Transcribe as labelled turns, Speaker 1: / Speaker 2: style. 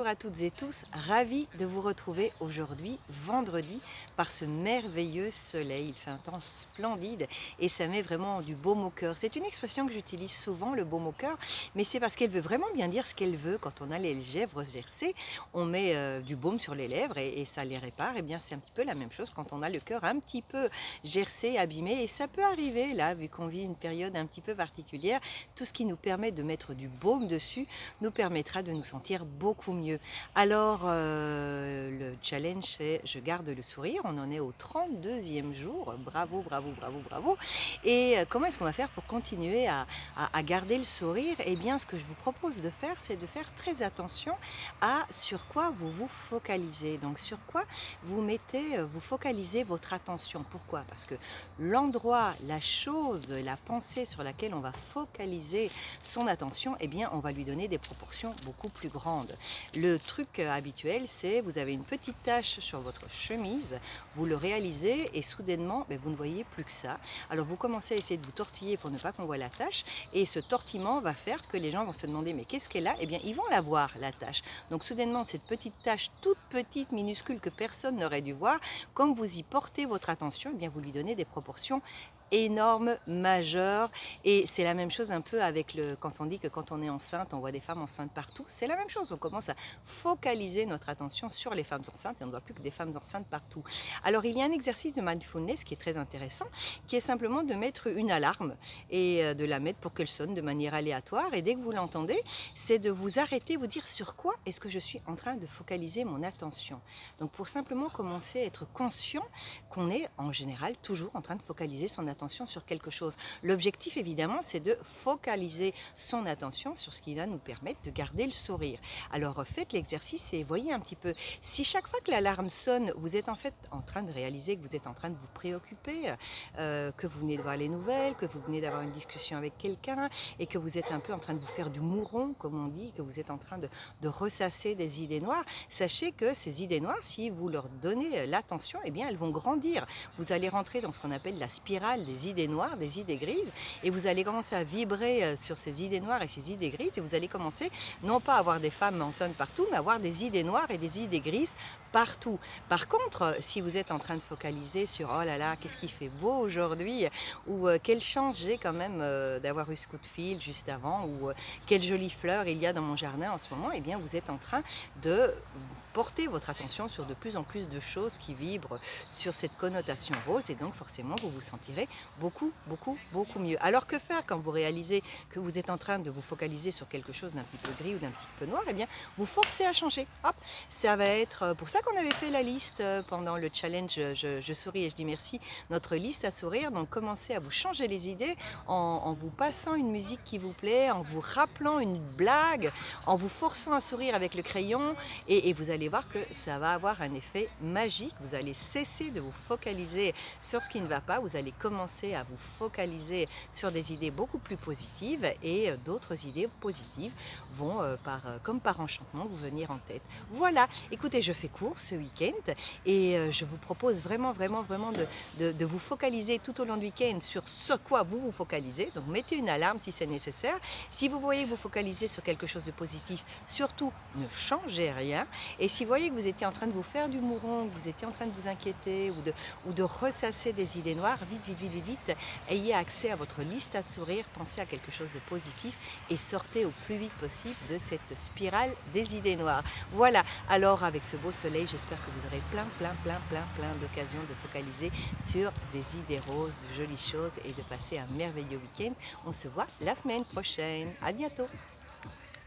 Speaker 1: Bonjour à toutes et tous, ravi de vous retrouver aujourd'hui, vendredi, par ce merveilleux soleil. Il fait un temps splendide et ça met vraiment du baume au cœur. C'est une expression que j'utilise souvent, le baume au cœur, mais c'est parce qu'elle veut vraiment bien dire ce qu'elle veut. Quand on a les lèvres gercées, on met du baume sur les lèvres et ça les répare. Et bien c'est un petit peu la même chose quand on a le cœur un petit peu gercé, abîmé. Et ça peut arriver là, vu qu'on vit une période un petit peu particulière, tout ce qui nous permet de mettre du baume dessus nous permettra de nous sentir beaucoup mieux. Alors, le challenge, c'est je garde le sourire. On en est au 32e jour. Bravo, bravo, bravo, bravo. Et comment est-ce qu'on va faire pour continuer à garder le sourire? Eh bien, ce que je vous propose de faire, c'est de faire très attention à sur quoi vous vous focalisez. Donc, sur quoi vous focalisez votre attention. Pourquoi? Parce que l'endroit, la chose, la pensée sur laquelle on va focaliser son attention, eh bien, on va lui donner des proportions beaucoup plus grandes. Le truc habituel, c'est vous avez une petite tache sur votre chemise, vous le réalisez et soudainement, vous ne voyez plus que ça. Alors vous commencez à essayer de vous tortiller pour ne pas qu'on voit la tache et ce tortillement va faire que les gens vont se demander mais qu'est-ce qu'elle a? Eh bien ils vont la voir, la tache. Donc soudainement cette petite tache toute petite, minuscule que personne n'aurait dû voir, comme vous y portez votre attention, eh bien vous lui donnez des proportions énorme, majeure, et c'est la même chose un peu avec quand on dit que quand on est enceinte, on voit des femmes enceintes partout, c'est la même chose, on commence à focaliser notre attention sur les femmes enceintes et on ne voit plus que des femmes enceintes partout. Alors il y a un exercice de mindfulness qui est très intéressant, qui est simplement de mettre une alarme et de la mettre pour qu'elle sonne de manière aléatoire, et dès que vous l'entendez, c'est de vous arrêter, vous dire sur quoi est-ce que je suis en train de focaliser mon attention. Donc pour simplement commencer à être conscient qu'on est en général toujours en train de focaliser son attention sur quelque chose. L'objectif évidemment c'est de focaliser son attention sur ce qui va nous permettre de garder le sourire. Alors faites l'exercice et voyez un petit peu, si chaque fois que l'alarme sonne, vous êtes en fait en train de réaliser que vous êtes en train de vous préoccuper, que vous venez de voir les nouvelles, que vous venez d'avoir une discussion avec quelqu'un et que vous êtes un peu en train de vous faire du mouron comme on dit, que vous êtes en train de ressasser des idées noires, sachez que ces idées noires, si vous leur donnez l'attention, eh bien elles vont grandir. Vous allez rentrer dans ce qu'on appelle la spirale des idées noires, des idées grises, et vous allez commencer à vibrer sur ces idées noires et ces idées grises, et vous allez commencer non pas à avoir des femmes enceintes partout, mais à avoir des idées noires et des idées grises partout. Par contre, si vous êtes en train de focaliser sur oh là là, qu'est-ce qu'il fait beau aujourd'hui, ou quelle chance j'ai quand même d'avoir eu ce coup de fil juste avant, ou quelle jolie fleur il y a dans mon jardin en ce moment, eh bien vous êtes en train de porter votre attention sur de plus en plus de choses qui vibrent sur cette connotation rose, et donc forcément vous vous sentirez beaucoup, beaucoup, beaucoup mieux. Alors que faire quand vous réalisez que vous êtes en train de vous focaliser sur quelque chose d'un petit peu gris ou d'un petit peu noir? Eh bien, vous forcez à changer. Hop, ça va être pour ça qu'on avait fait la liste pendant le challenge je souris et je dis merci, notre liste à sourire. Donc commencez à vous changer les idées en vous passant une musique qui vous plaît, en vous rappelant une blague, en vous forçant à sourire avec le crayon, et vous allez voir que ça va avoir un effet magique. Vous allez cesser de vous focaliser sur ce qui ne va pas, vous allez commencer à vous focaliser sur des idées beaucoup plus positives, et d'autres idées positives vont comme par enchantement vous venir en tête. Voilà, écoutez, je fais court ce week-end et je vous propose vraiment de vous focaliser tout au long du week-end sur ce quoi vous vous focalisez. Donc mettez une alarme si c'est nécessaire. Si vous voyez que vous focalisez sur quelque chose de positif, surtout ne changez rien. Et si vous voyez que vous étiez en train de vous faire du mouron, que vous étiez en train de vous inquiéter ou de ressasser des idées noires, vite, ayez accès à votre liste à sourire, pensez à quelque chose de positif et sortez au plus vite possible de cette spirale des idées noires. Voilà, alors avec ce beau soleil, j'espère que vous aurez plein d'occasions de focaliser sur des idées roses, de jolies choses, et de passer un merveilleux week-end. On se voit la semaine prochaine. À bientôt.